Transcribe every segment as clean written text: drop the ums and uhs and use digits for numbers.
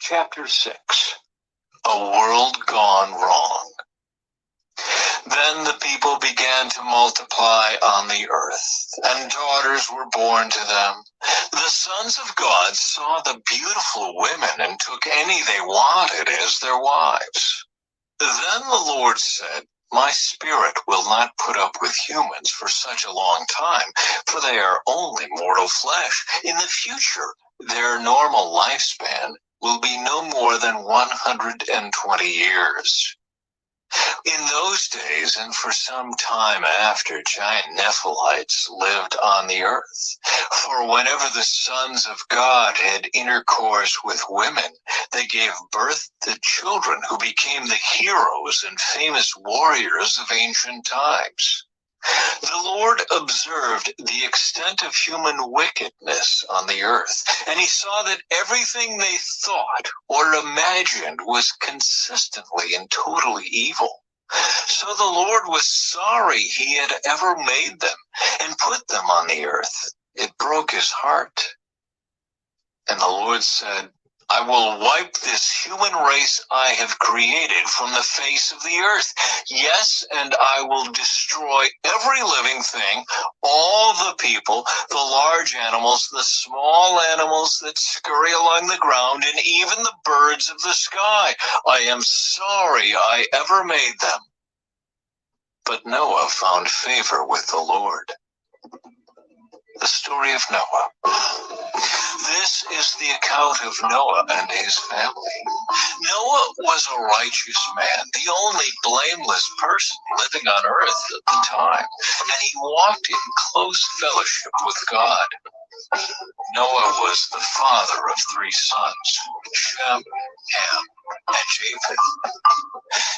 Chapter 6. A World Gone Wrong. Then the people began to multiply on the earth, and daughters were born to them. The sons of God saw the beautiful women and took any they wanted as their wives. Then the Lord said, "My spirit will not put up with humans for such a long time, for they are only mortal flesh. In the future, their normal lifespan will be no more than 120 years. In those days, and for some time after, giant Nephilites lived on the earth. For whenever the sons of God had intercourse with women, they gave birth to children who became the heroes and famous warriors of ancient times. The Lord observed the extent of human wickedness on the earth, and he saw that everything they thought or imagined was consistently and totally evil. So the Lord was sorry he had ever made them and put them on the earth. It broke his heart. And the Lord said, "I will wipe this human race I have created from the face of the earth. Yes, and I will destroy every living thing, all the people, the large animals, the small animals that scurry along the ground, and even the birds of the sky. I am sorry I ever made them." But Noah found favor with the Lord. The story of Noah. This is the account of Noah and his family. Noah was a righteous man, the only blameless person living on earth at the time, and he walked in close fellowship with God. Noah was the father of 3 sons, Shem, Ham, and Japheth.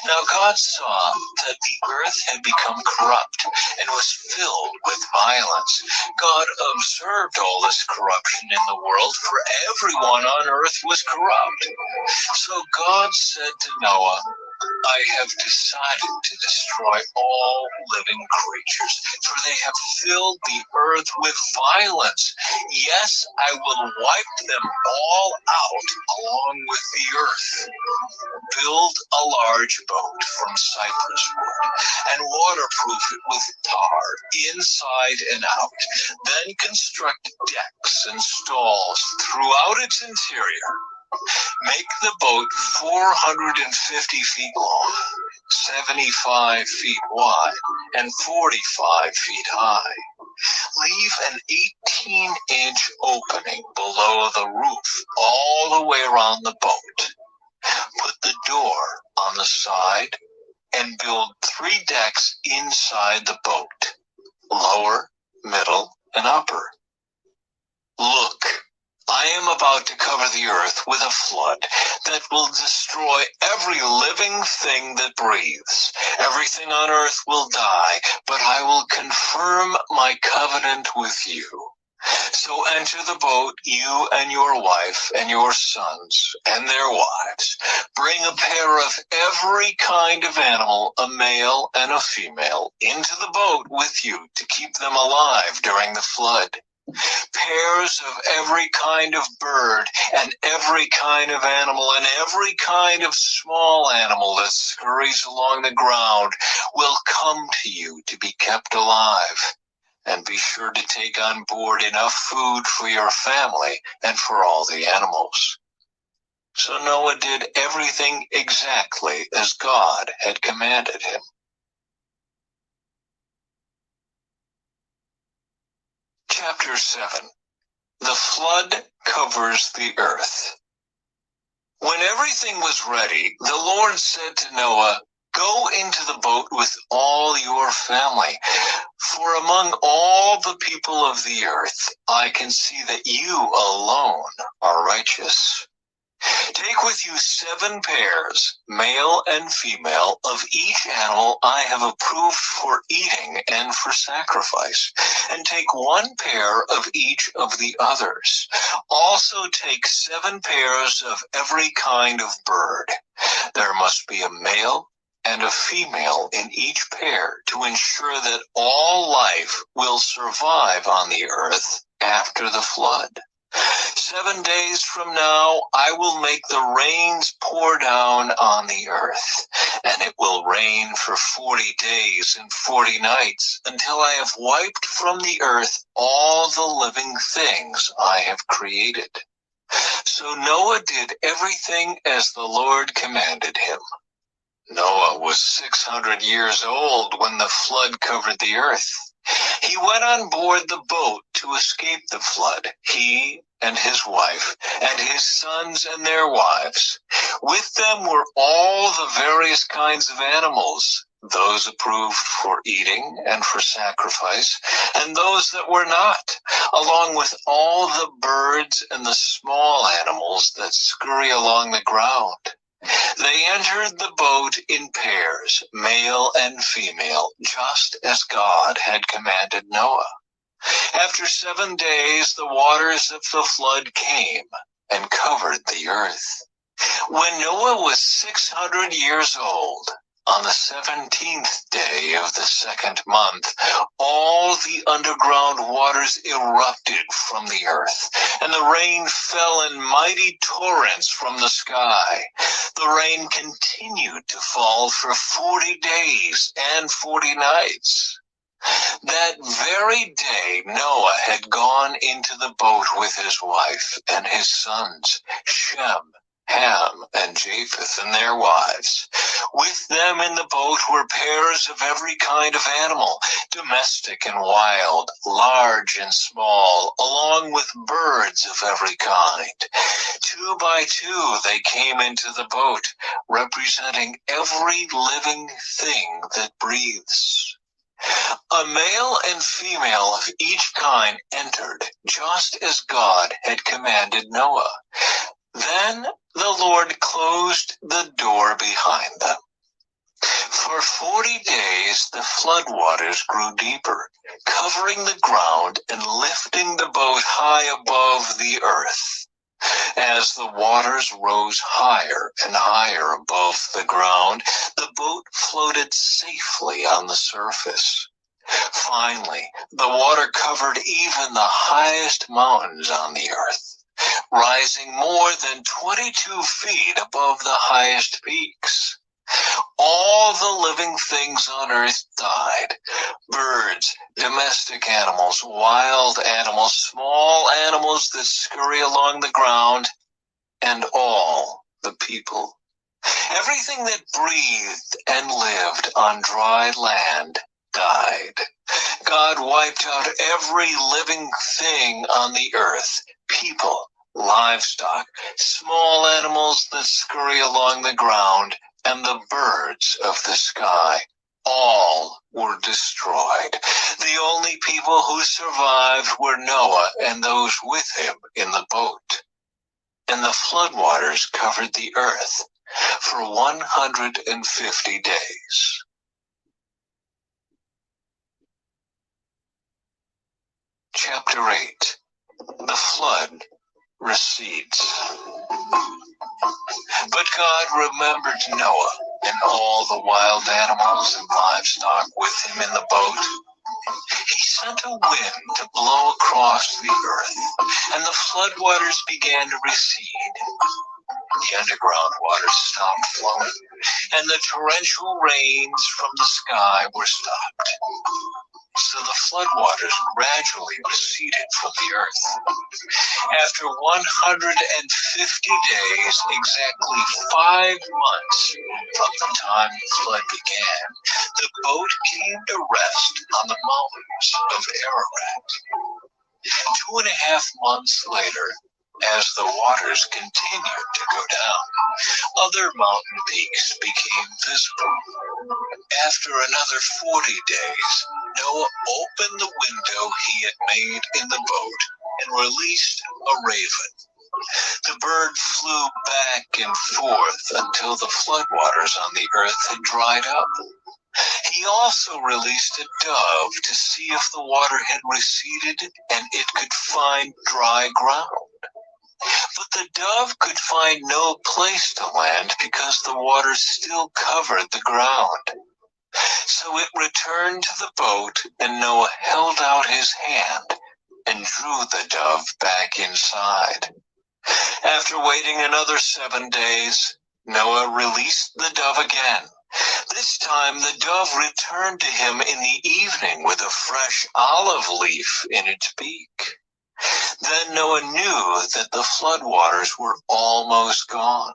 Now God saw that the earth had become corrupt and was filled with violence. God observed all this corruption in the world, for everyone on earth was corrupt. So God said to Noah, "I have decided to destroy all living creatures, for they have filled the earth with violence. Yes, I will wipe them all out along with the earth. Build a large boat from cypress wood and waterproof it with tar inside and out. Then construct decks and stalls throughout its interior. Make the boat 450 feet long, 75 feet wide, and 45 feet high. Leave an 18-inch opening below the roof all the way around the boat. Put the door on the side and build 3 decks inside the boat, lower, middle, and upper. Look, I am about to cover the earth with a flood that will destroy every living thing that breathes. Everything on earth will die, but I will confirm my covenant with you. So enter the boat, you and your wife and your sons and their wives. Bring a pair of every kind of animal, a male and a female, into the boat with you to keep them alive during the flood. Pairs of every kind of bird and every kind of animal and every kind of small animal that scurries along the ground will come to you to be kept alive. And be sure to take on board enough food for your family and for all the animals." So Noah did everything exactly as God had commanded him. Chapter 7. The flood covers the earth. When everything was ready, the Lord said to Noah, "Go into the boat with all your family, for among all the people of the earth, I can see that you alone are righteous. Take with you 7 pairs, male and female, of each animal I have approved for eating and for sacrifice, and take 1 pair of each of the others. Also take 7 pairs of every kind of bird. There must be a male and a female in each pair to ensure that all life will survive on the earth after the flood. 7 days from now, I will make the rains pour down on the earth, and it will rain for 40 days and 40 nights until I have wiped from the earth all the living things I have created." So Noah did everything as the Lord commanded him. Noah was 600 years old when the flood covered the earth. He went on board the boat to escape the flood, he and his wife, and his sons and their wives. With them were all the various kinds of animals, those approved for eating and for sacrifice, and those that were not, along with all the birds and the small animals that scurry along the ground. They entered the boat in pairs, male and female, just as God had commanded Noah. After 7 days, the waters of the flood came and covered the earth. When Noah was 600 years old, on the 17th day of the 2nd month, all the underground waters erupted from the earth, and the rain fell in mighty torrents from the sky. The rain continued to fall for 40 days and 40 nights. That very day, Noah had gone into the boat with his wife and his sons, Shem, Ham, and Japheth, and their wives. With them in the boat were pairs of every kind of animal, domestic and wild, large and small, along with birds of every kind. 2 by 2 they came into the boat, representing every living thing that breathes. A male and female of each kind entered, just as God had commanded Noah. Then the Lord closed the door behind them. For 40 days the floodwaters grew deeper, covering the ground and lifting the boat high above the earth. As the waters rose higher and higher above the ground, the boat floated safely on the surface. Finally, the water covered even the highest mountains on the earth, rising more than 22 feet above the highest peaks. All the living things on earth died: birds, domestic animals, wild animals, small animals that scurry along the ground, and all the people. Everything that breathed and lived on dry land died. God wiped out every living thing on the earth: people, livestock, small animals that scurry along the ground, and the birds of the sky. All were destroyed. The only people who survived were Noah and those with him in the boat. And the floodwaters covered the earth for 150 days. Chapter 8. The flood recedes. But God remembered Noah and all the wild animals and livestock with him in the boat. He sent a wind to blow across the earth, and the floodwaters began to recede. The underground waters stopped flowing, and the torrential rains from the sky were stopped. So the floodwaters gradually receded from the earth. After 150 days, exactly 5 months from the time the flood began, the boat came to rest on the mountains of Ararat. 2.5 months later, as the waters continued to go down, other mountain peaks became visible. After another 40 days, Noah opened the window he had made in the boat and released a raven. The bird flew back and forth until the floodwaters on the earth had dried up. He also released a dove to see if the water had receded and it could find dry ground. But the dove could find no place to land because the water still covered the ground. So it returned to the boat, and Noah held out his hand and drew the dove back inside. After waiting another 7 days, Noah released the dove again. This time the dove returned to him in the evening with a fresh olive leaf in its beak. Then Noah knew that the floodwaters were almost gone.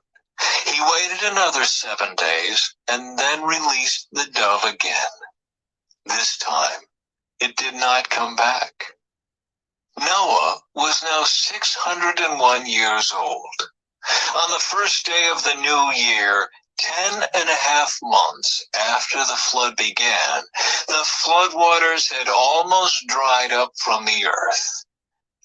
He waited another 7 days and then released the dove again. This time, it did not come back. Noah was now 601 years old. On the first day of the new year, 10.5 months after the flood began, the floodwaters had almost dried up from the earth.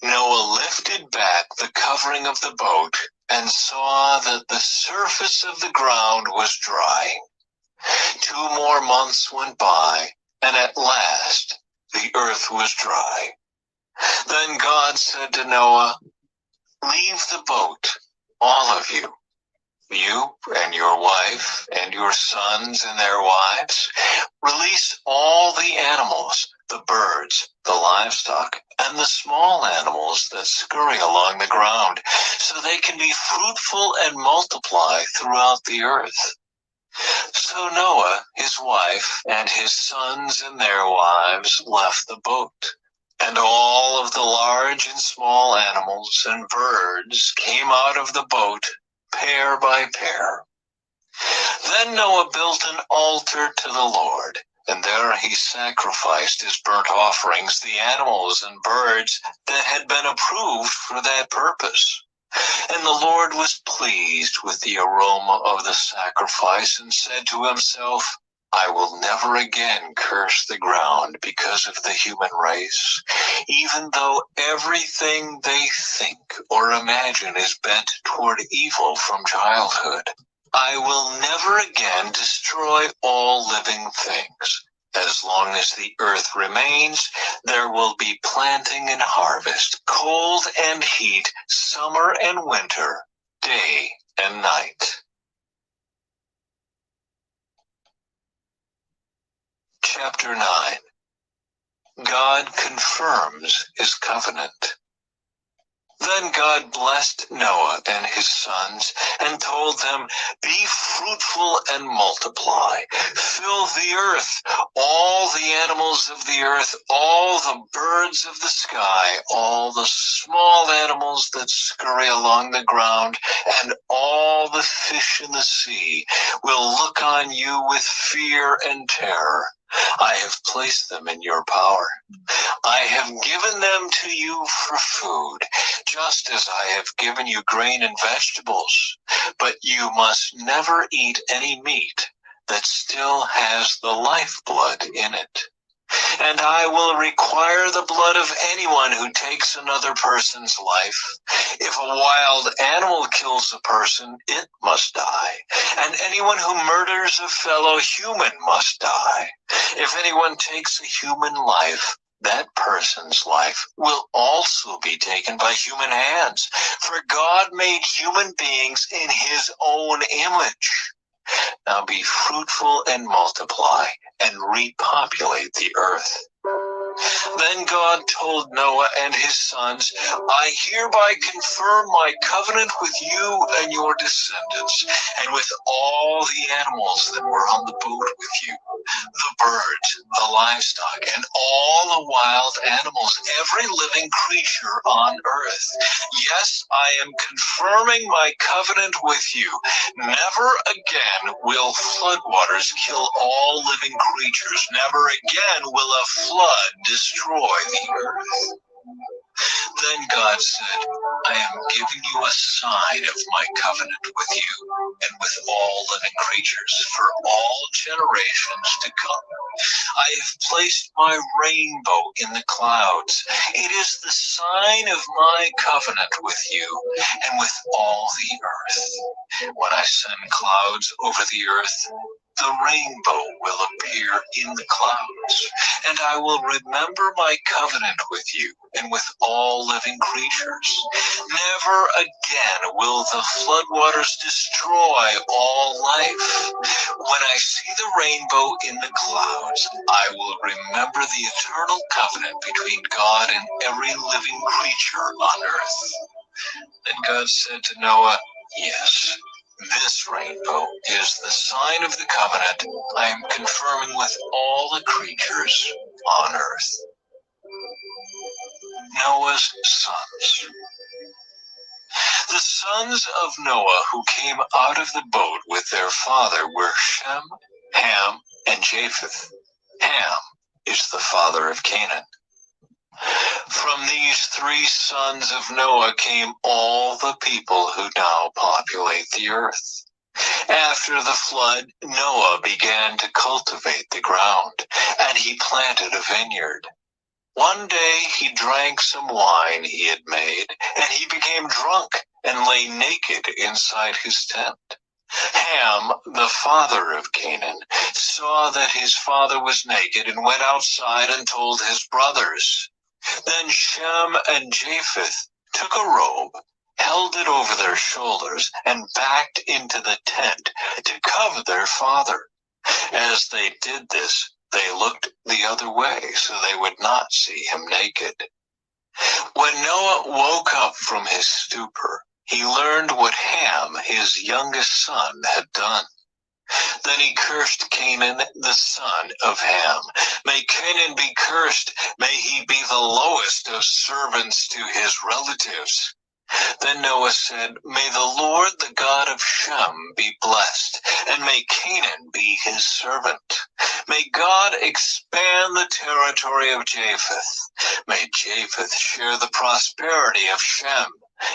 Noah lifted back the covering of the boat and saw that the surface of the ground was drying. 2 more months went by, and at last the earth was dry. Then God said to Noah, "Leave the boat, all of you, you and your wife and your sons and their wives. Release all the animals, the birds, the livestock, and the small animals that scurry along the ground, so they can be fruitful and multiply throughout the earth." So Noah, his wife, and his sons and their wives left the boat. And all of the large and small animals and birds came out of the boat, pair by pair. Then Noah built an altar to the Lord, and there he sacrificed as burnt offerings the animals and birds that had been approved for that purpose. And the Lord was pleased with the aroma of the sacrifice and said to himself, "I will never again curse the ground because of the human race, even though everything they think or imagine is bent toward evil from childhood. I will never again destroy all living things. As long as the earth remains, there will be planting and harvest, cold and heat, summer and winter, day and night." Chapter 9. God confirms his covenant. Then God blessed Noah and his sons and told them, "Be fruitful and multiply. Fill the earth, all the animals of the earth, all the birds of the sky, all the small animals that scurry along the ground, and all the fish in the sea will look on you with fear and terror. I have placed them in your power. I have given them to you for food, just as I have given you grain and vegetables. But you must never eat any meat that still has the lifeblood in it. And I will require the blood of anyone who takes another person's life. If a wild animal kills a person, it must die. And anyone who murders a fellow human must die. If anyone takes a human life, that person's life will also be taken by human hands. For God made human beings in his own image. Now be fruitful and multiply and repopulate the earth." Then God told Noah and his sons, I hereby confirm my covenant with you and your descendants, and with all the animals that were on the boat with you, the birds, the livestock, and all the wild animals, every living creature on earth. Yes, I am confirming my covenant with you. Never again will floodwaters kill all living creatures. Never again will a flood destroy the earth. Then God said, I am giving you a sign of my covenant with you and with all living creatures for all generations to come. I have placed my rainbow in the clouds. It is the sign of my covenant with you and with all the earth. When I send clouds over the earth, the rainbow will appear in the clouds, and I will remember my covenant with you and with all living creatures. Never again will the floodwaters destroy all life. When I see the rainbow in the clouds, I will remember the eternal covenant between God and every living creature on earth. Then God said to Noah, yes, this rainbow is the sign of the covenant I am confirming with all the creatures on earth. Noah's sons. The sons of Noah who came out of the boat with their father were Shem, Ham, and Japheth. Ham is the father of Canaan. From these three sons of Noah came all the people who now populate the earth. After the flood, Noah began to cultivate the ground, and he planted a vineyard. One day he drank some wine he had made, and he became drunk and lay naked inside his tent. Ham, the father of Canaan, saw that his father was naked and went outside and told his brothers. Then Shem and Japheth took a robe, held it over their shoulders, and backed into the tent to cover their father. As they did this, they looked the other way so they would not see him naked. When Noah woke up from his stupor, he learned what Ham, his youngest son, had done. Then he cursed Canaan, the son of Ham. May Canaan be cursed. May he be the lowest of servants to his relatives. Then Noah said, may the Lord, the God of Shem, be blessed, and may Canaan be his servant. May God expand the territory of Japheth. May Japheth share the prosperity of Shem,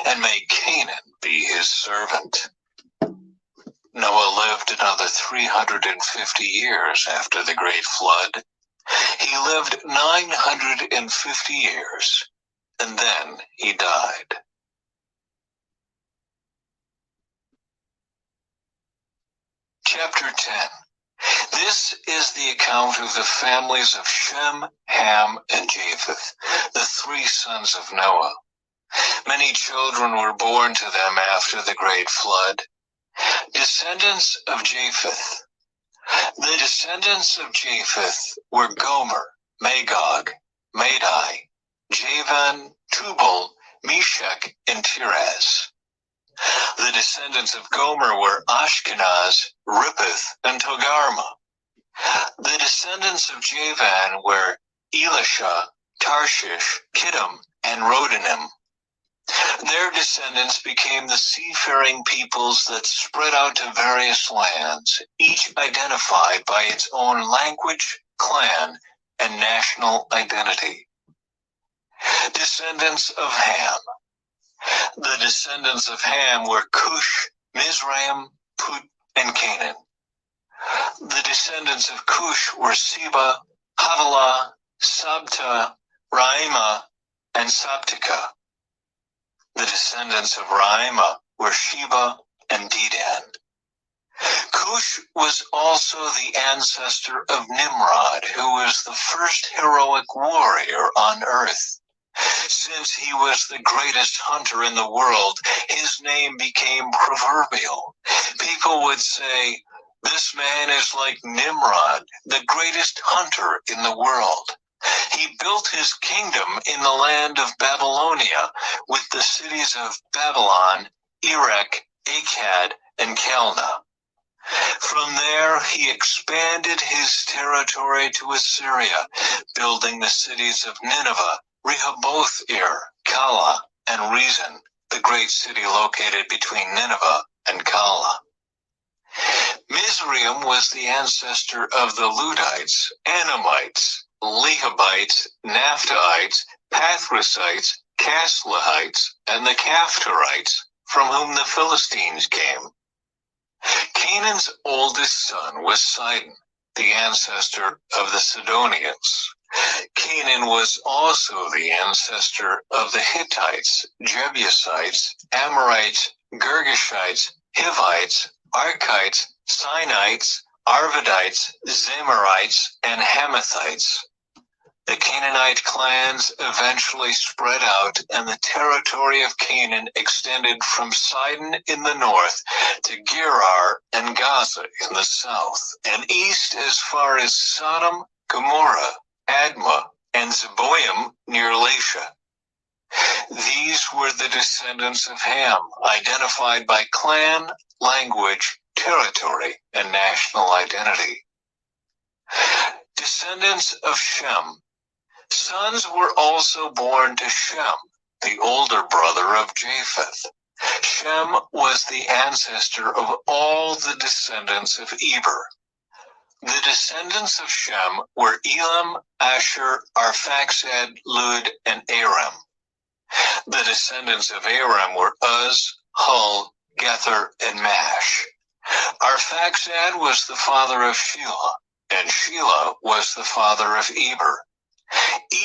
and may Canaan be his servant. Noah lived another 350 years after the great flood. He lived 950 years, and then he died. Chapter 10. This is the account of the families of Shem, Ham, and Japheth, the three sons of Noah. Many children were born to them after the great flood. Descendants of Japheth. The descendants of Japheth were Gomer, Magog, Madai, Javan, Tubal, Meshach, and Tiras. The descendants of Gomer were Ashkenaz, Rippeth, and Togarmah. The descendants of Javan were Elisha, Tarshish, Kittim, and Rodanim. Their descendants became the seafaring peoples that spread out to various lands, each identified by its own language, clan, and national identity. Descendants of Ham. The descendants of Ham were Cush, Mizraim, Put, and Canaan. The descendants of Cush were Seba, Havilah, Sabta, Raimah, and Sabtika. The descendants of Raimah were Sheba and Dedan. Cush was also the ancestor of Nimrod, who was the first heroic warrior on earth. Since he was the greatest hunter in the world, his name became proverbial. People would say, this man is like Nimrod, the greatest hunter in the world. He built his kingdom in the land of Babylonia with the cities of Babylon, Erech, Akkad, and Calneh. From there, he expanded his territory to Assyria, building the cities of Nineveh, Rehoboth-ir, Calah, and Rezin, the great city located between Nineveh and Calah. Mizraim was the ancestor of the Ludites, Anamites, Lehabites, Naphtuhites, Pathrusites, Casluhites, and the Caphtorites, from whom the Philistines came. Canaan's oldest son was Sidon, the ancestor of the Sidonians. Canaan was also the ancestor of the Hittites, Jebusites, Amorites, Girgashites, Hivites, Archites, Sinites, Arvadites, Zemarites, and Hamathites. The Canaanite clans eventually spread out, and the territory of Canaan extended from Sidon in the north to Gerar and Gaza in the south, and east as far as Sodom, Gomorrah, Admah, and Zeboim near Lasha. These were the descendants of Ham, identified by clan, language, territory, and national identity. Descendants of Shem. Sons were also born to Shem, the older brother of Japheth. Shem was the ancestor of all the descendants of Eber. The descendants of Shem were Elam, Asher, Arphaxad, Lud, and Aram. The descendants of Aram were Uz, Hul, Gether, and Mash. Arphaxad was the father of Shelah, and Shelah was the father of Eber.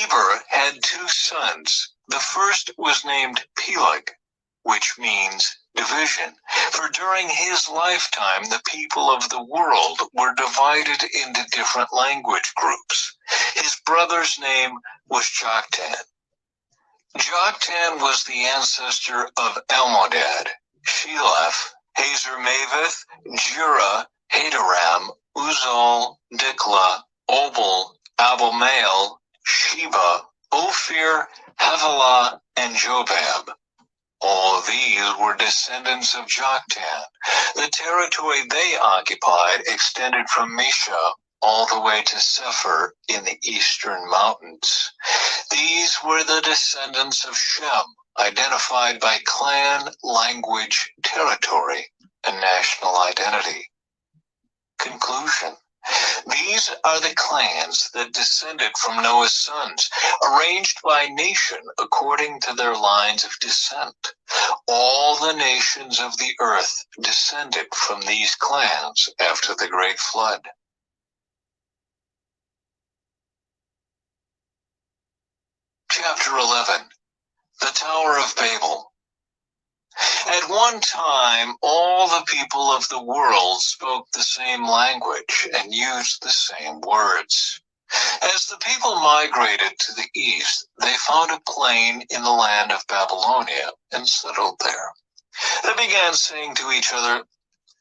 Eber had two sons. The first was named Peleg, which means division, for during his lifetime the people of the world were divided into different language groups. His brother's name was Joktan. Joktan was the ancestor of Almodad, Sheleph, Hazarmaveth, Jura, Hadoram, Uzal, Diklah, Obal, Abimael, Sheba, Ophir, Havilah, and Jobab. All of these were descendants of Joktan. The territory they occupied extended from Mesha all the way to Sephir in the eastern mountains. These were the descendants of Shem, identified by clan, language, territory, and national identity. Conclusion. These are the clans that descended from Noah's sons, arranged by nation according to their lines of descent. All the nations of the earth descended from these clans after the great flood. Chapter 11. The Tower of Babel. At one time, all the people of the world spoke the same language and used the same words. As the people migrated to the east, they found a plain in the land of Babylonia and settled there. They began saying to each other,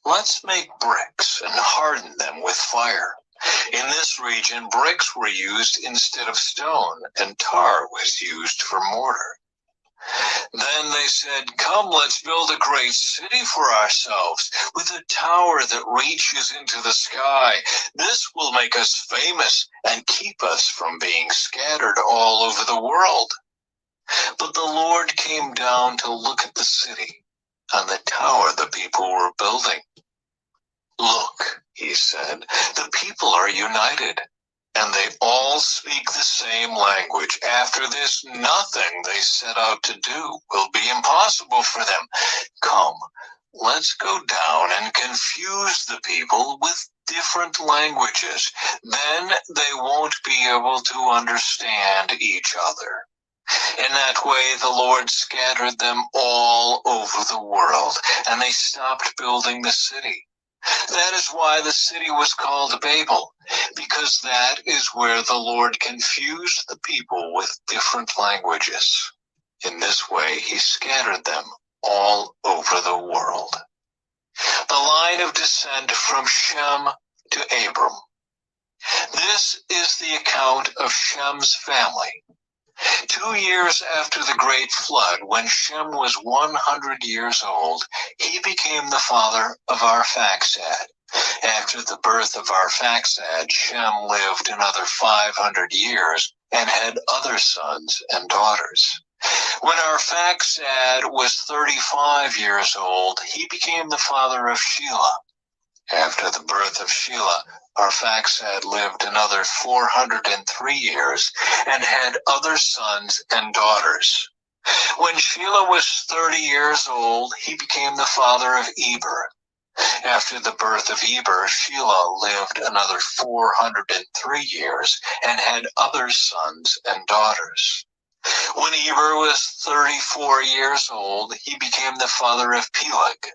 "Let's make bricks and harden them with fire." In this region, bricks were used instead of stone, and tar was used for mortar. Then they said, "Come, let's build a great city for ourselves, with a tower that reaches into the sky. This will make us famous and keep us from being scattered all over the world." But the Lord came down to look at the city and the tower the people were building. "Look," he said, "the people are united, and they all speak the same language. After this, nothing they set out to do will be impossible for them. Come, let's go down and confuse the people with different languages. Then they won't be able to understand each other." In that way, the Lord scattered them all over the world, and they stopped building the city. That is why the city was called Babel, because that is where the Lord confused the people with different languages. In this way, he scattered them all over the world. The line of descent from Shem to Abram. This is the account of Shem's family. 2 years after the great flood, when Shem was 100 years old, he became the father of Arphaxad. After the birth of Arphaxad, Shem lived another 500 years and had other sons and daughters. When Arphaxad was 35 years old, he became the father of Shelah. After the birth of Shelah, Arphaxad lived another 403 years and had other sons and daughters. When Shelah was 30 years old, he became the father of Eber. After the birth of Eber, Shelah lived another 403 years and had other sons and daughters. When Eber was 34 years old, he became the father of Peleg.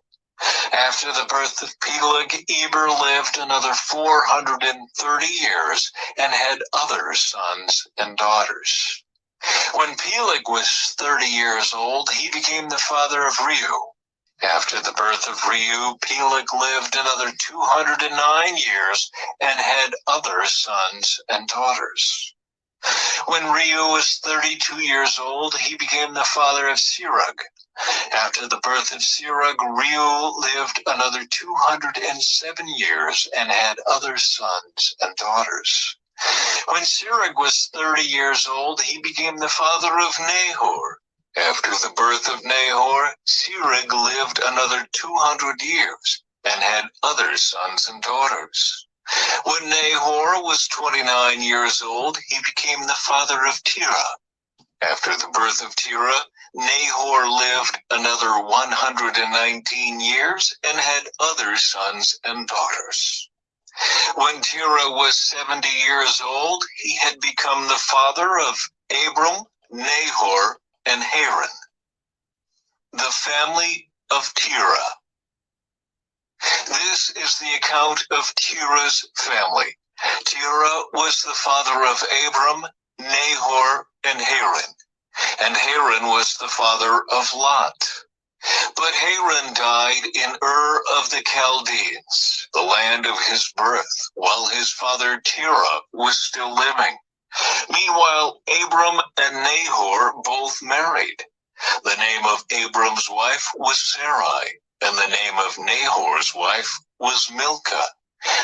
After the birth of Peleg, Eber lived another 430 years and had other sons and daughters. When Peleg was 30 years old, he became the father of Reu. After the birth of Reu, Peleg lived another 209 years and had other sons and daughters. When Reu was 32 years old, he became the father of Serug. After the birth of Serug, Reu lived another 207 years and had other sons and daughters. When Serug was 30 years old, he became the father of Nahor. After the birth of Nahor, Serug lived another 200 years and had other sons and daughters. When Nahor was 29 years old, he became the father of Terah. After the birth of Terah, Nahor lived another 119 years and had other sons and daughters. When Terah was 70 years old, he had become the father of Abram, Nahor, and Haran. The family of Terah. This is the account of Terah's family. Terah was the father of Abram, Nahor, and Haran. And Haran was the father of Lot. But Haran died in Ur of the Chaldeans, the land of his birth, while his father Terah was still living. Meanwhile, Abram and Nahor both married. The name of Abram's wife was Sarai, and the name of Nahor's wife was Milcah.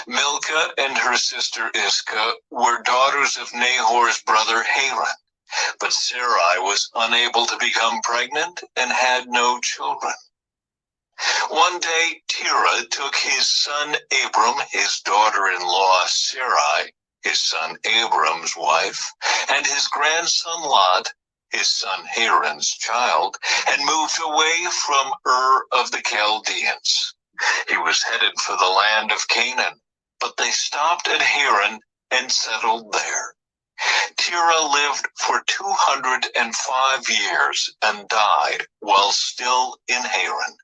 Milcah and her sister Iscah were daughters of Nahor's brother Haran. But Sarai was unable to become pregnant and had no children. One day, Terah took his son Abram, his daughter-in-law Sarai, his son Abram's wife, and his grandson Lot, his son Haran's child, and moved away from Ur of the Chaldeans. He was headed for the land of Canaan, but they stopped at Haran and settled there. Terah lived for 205 years and died while still in Haran.